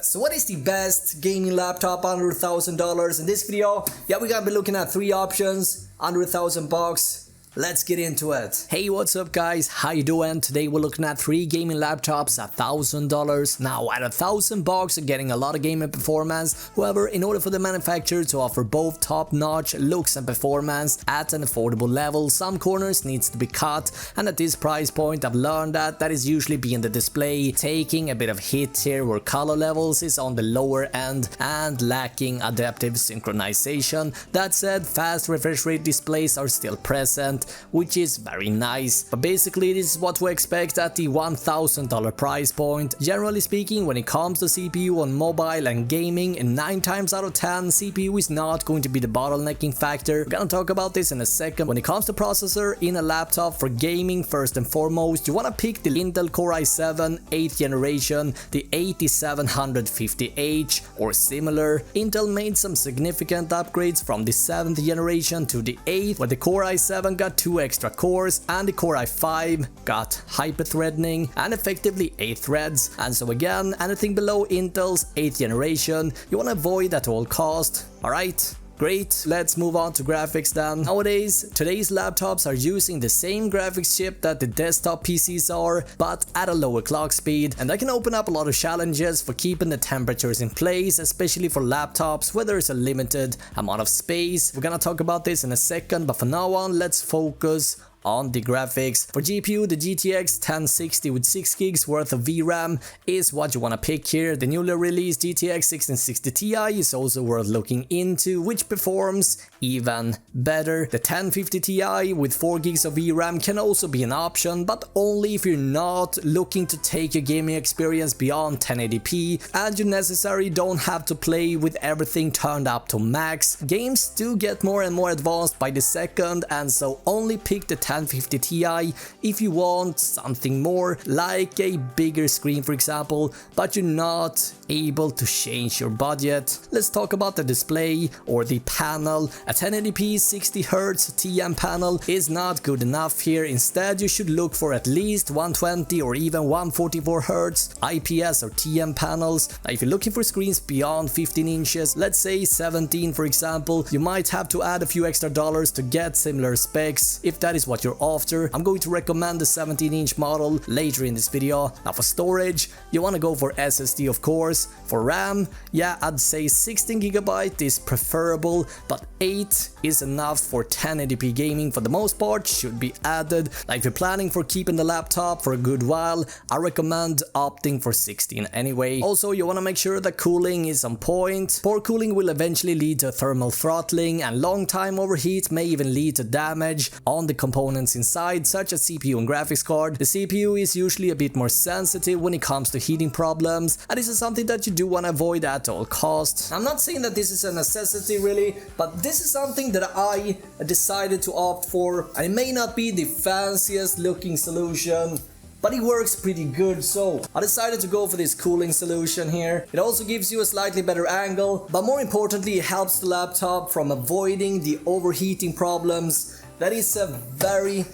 So what is the best gaming laptop under $1,000? In this video, we're gonna be looking at 3 options under $1,000. Let's get into it. Hey, what's up guys? How you doing? Today we're looking at 3 gaming laptops at $1,000. Now at $1,000 you're getting a lot of gaming performance. However, in order for the manufacturer to offer both top-notch looks and performance at an affordable level, some corners needs to be cut, and at this price point I've learned that is usually being the display, taking a bit of hit here where color levels is on the lower end and lacking adaptive synchronization. That said, fast refresh rate displays are still present, which is very nice. But basically this is what we expect at the $1,000 price point. Generally speaking, when it comes to CPU on mobile and gaming, 9 times out of 10 CPU is not going to be the bottlenecking factor. We're gonna talk about this in a second. When it comes to processor in a laptop for gaming, first and foremost you want to pick the Intel Core i7 8th generation, the 8750H or similar. Intel made some significant upgrades from the 7th generation to the 8th, where the Core i7 got 2 extra cores and the Core i5 got hyper-threading and effectively 8 threads. And so again, anything below Intel's 8th generation you want to avoid at all cost. Alright? Great, let's move on to graphics then. Nowadays, today's laptops are using the same graphics chip that the desktop PCs are, but at a lower clock speed, and that can open up a lot of challenges for keeping the temperatures in place, especially for laptops where there is a limited amount of space. We're gonna talk about this in a second, but for now on, let's focus on the graphics. For GPU, the GTX 1060 with 6 gigs worth of VRAM is what you want to pick here. The newly released GTX 1660 Ti is also worth looking into, which performs even better. The 1050 Ti with 4 gigs of VRAM can also be an option, but only if you're not looking to take your gaming experience beyond 1080p and you necessarily don't have to play with everything turned up to max. Games do get more and more advanced by the second, and so only pick the 1050 Ti if you want something more, like a bigger screen for example, but you're not able to change your budget. Let's talk about the display or the panel. A 1080p 60Hz TN panel is not good enough here. Instead, you should look for at least 120 or even 144Hz IPS or TN panels. Now, if you're looking for screens beyond 15 inches, let's say 17 for example, you might have to add a few extra dollars to get similar specs. If that is what you're after, I'm going to recommend the 17-inch model later in this video. Now for storage, you want to go for SSD of course. For RAM, I'd say 16GB is preferable, but 8 is enough for 1080p gaming for the most part, should be added. Like if you're planning for keeping the laptop for a good while, I recommend opting for 16 anyway. Also, you want to make sure that cooling is on point. Poor cooling will eventually lead to thermal throttling, and long time overheat may even lead to damage on the components inside, such as CPU and graphics card. The CPU is usually a bit more sensitive when it comes to heating problems, and this is something that you do want to avoid at all costs. I'm not saying that this is a necessity really, but this is something that I decided to opt for, and it may not be the fanciest looking solution, but it works pretty good, so I decided to go for this cooling solution here. It also gives you a slightly better angle, but more importantly it helps the laptop from avoiding the overheating problems. That is a very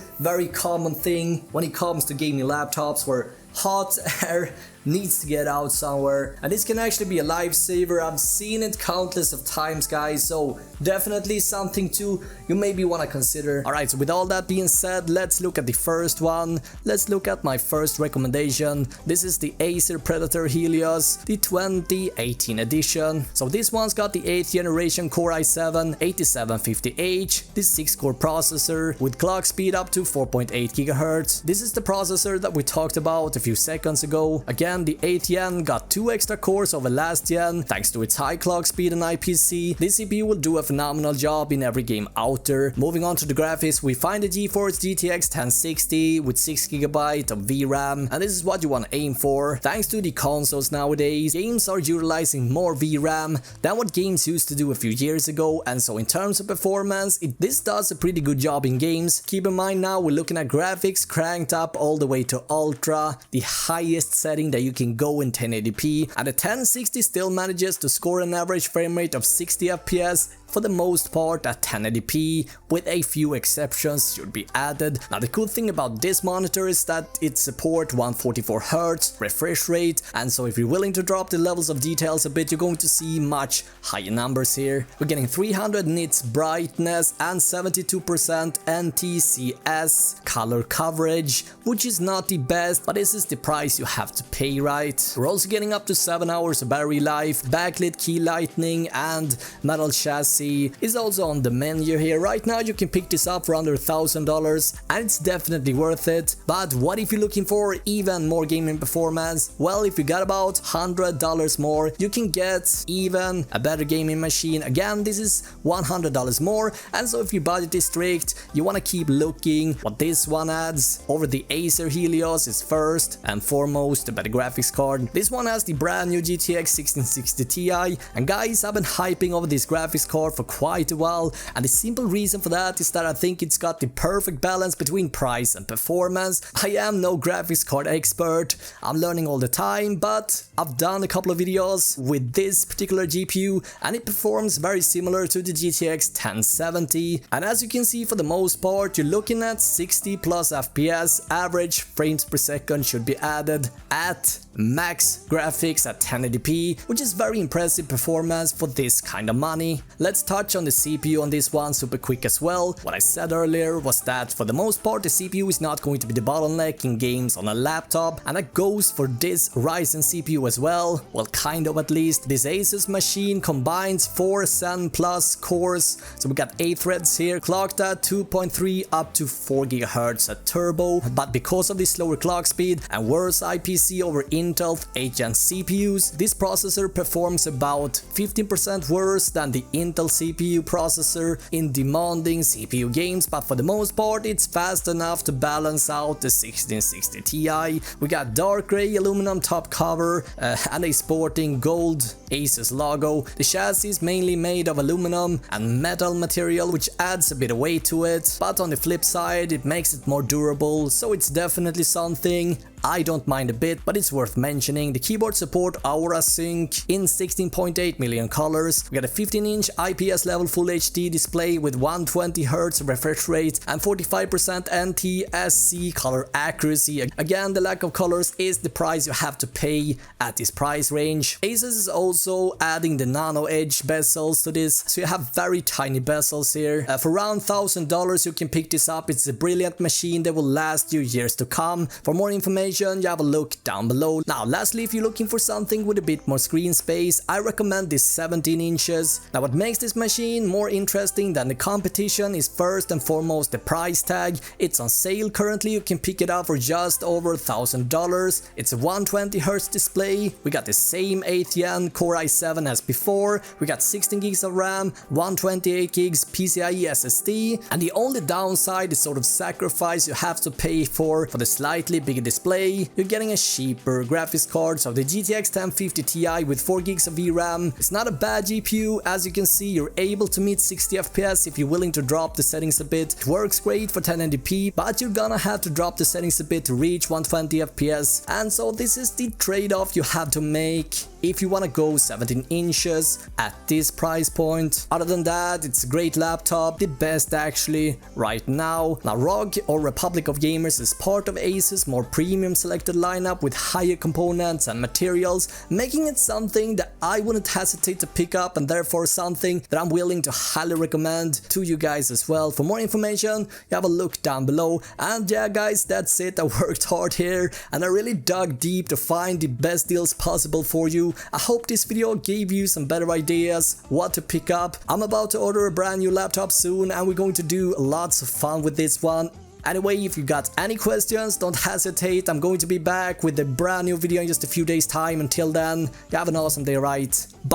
common thing when it comes to gaming laptops, where hot air needs to get out somewhere, and this can actually be a lifesaver. I've seen it countless of times guys, so definitely something to you maybe want to consider. Alright, so with all that being said, let's look at the first one. Let's look at my first recommendation. This is the Acer Predator Helios, the 2018 edition. So this one's got the 8th generation Core i7 8750H, the 6-core processor with clock speed up to 4.8 GHz. This is the processor that we talked about a few seconds ago. Again, the 8th gen got 2 extra cores over last gen thanks to its high clock speed and IPC. This CPU will do a phenomenal job in every game out there. Moving on to the graphics, we find the GeForce GTX 1060 with 6GB of VRAM, and this is what you want to aim for. Thanks to the consoles nowadays, games are utilizing more VRAM than what games used to do a few years ago, and so in terms of performance, this does a pretty good job in games. Keep in mind now we're looking at graphics cranked up all the way to ultra, the highest setting that that you can go in 1080p, and the 1060 still manages to score an average frame rate of 60 FPS for the most part at 1080p, with a few exceptions should be added. Now the cool thing about this monitor is that it supports 144Hz refresh rate, and so if you're willing to drop the levels of details a bit, you're going to see much higher numbers here. We're getting 300 nits brightness and 72% NTSC color coverage, which is not the best, but this is the price you have to pay, right? We're also getting up to 7 hours of battery life, backlit key lighting, and metal chassis is also on the menu here. Right now you can pick this up for under $1,000 and it's definitely worth it. But what if you're looking for even more gaming performance? Well, if you got about $100 more, you can get even a better gaming machine. Again, this is $100 more, and so if your budget is strict, you want to keep looking what this one adds. Over the Acer Helios is first and foremost a better graphics card. This one has the brand new GTX 1660 Ti, and guys, I've been hyping over this graphics card for quite a while, and the simple reason for that is that I think it's got the perfect balance between price and performance. I am no graphics card expert, I'm learning all the time, but I've done a couple of videos with this particular GPU and it performs very similar to the GTX 1070, and as you can see, for the most part you're looking at 60 plus FPS. Average frames per second should be added at max graphics at 1080p, which is very impressive performance for this kind of money. Let's touch on the CPU on this one super quick as well. What I said earlier was that for the most part the CPU is not going to be the bottleneck in games on a laptop, and that goes for this Ryzen CPU as well. Well, kind of at least. This Asus machine combines 4 Zen Plus cores, so we got 8 threads here, clocked at 2.3 up to 4 GHz at turbo, but because of the slower clock speed and worse IPC over Intel 8th Gen CPUs, this processor performs about 15% worse than the Intel CPU processor in demanding CPU games, but for the most part it's fast enough to balance out the 1660 Ti. We got dark gray aluminum top cover and a sporting gold Asus logo. The chassis is mainly made of aluminum and metal material, which adds a bit of weight to it, but on the flip side it makes it more durable, so it's definitely something I don't mind a bit, but it's worth mentioning. The keyboard support Aura Sync in 16.8 million colors. We got a 15-inch IPS level Full HD display with 120Hz refresh rate and 45% NTSC color accuracy. Again, the lack of colors is the price you have to pay at this price range. Asus is also adding the nano edge bezels to this, so you have very tiny bezels here. For around $1,000 you can pick this up. It's a brilliant machine that will last you years to come. For more information, you have a look down below. Now lastly, if you're looking for something with a bit more screen space, I recommend this 17 inches. Now what makes this machine more interesting than the competition is first and foremost the price tag. It's on sale currently, you can pick it up for just over $1,000. It's a 120Hz display, we got the same 8th Gen Core i7 as before, we got 16 gigs of RAM, 128 gigs PCIe SSD, and the only downside is sort of sacrifice you have to pay for the slightly bigger display. You're getting a cheaper graphics card, so the GTX 1050 Ti with 4 gigs of VRAM. It's not a bad GPU, as you can see you're able to meet 60 FPS if you're willing to drop the settings a bit. It works great for 1080p, but you're gonna have to drop the settings a bit to reach 120 FPS, and so this is the trade-off you have to make if you want to go 17 inches at this price point. Other than that, it's a great laptop, the best actually right now. Now ROG, or Republic of Gamers, is part of Asus more premium selected lineup with higher components and materials, making it something that I wouldn't hesitate to pick up, and therefore something that I'm willing to highly recommend to you guys as well. For more information, you have a look down below. And yeah guys, that's it. I worked hard here and I really dug deep to find the best deals possible for you. I hope this video gave you some better ideas what to pick up. I'm about to order a brand new laptop soon and we're going to do lots of fun with this one. Anyway, if you got any questions, don't hesitate. I'm going to be back with a brand new video in just a few days time. Until then, you have an awesome day, right? Bye.